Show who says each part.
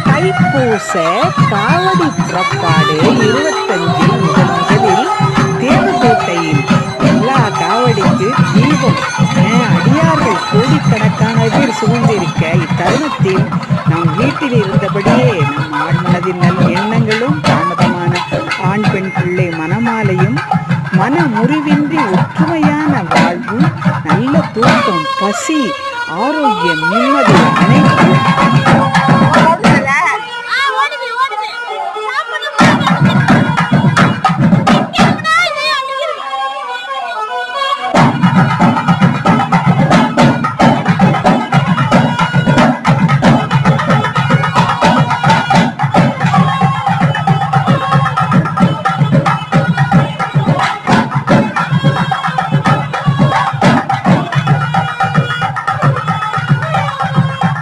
Speaker 1: தைப்பூச காவடி புறப்பாடு 25 முதலில் தேவகோட்டையில் எல்லா காவடிக்கு தீபம் அடியார்கள் கோடிக்கணக்கான பேர் சூழ்ந்திருக்க இத்தருணத்தில் நம் வீட்டில் இருந்தபடியே நம் ஆழ்மனதின் நல் எண்ணங்களும் தாமதமான ஆண் பெண் பிள்ளை மனமாலையும் மன முறிவின்றி ஒற்றுமையான வாழ்வும் நல்ல தூக்கம் பசி ஆரோக்கியம் நிம்மதி அனைத்து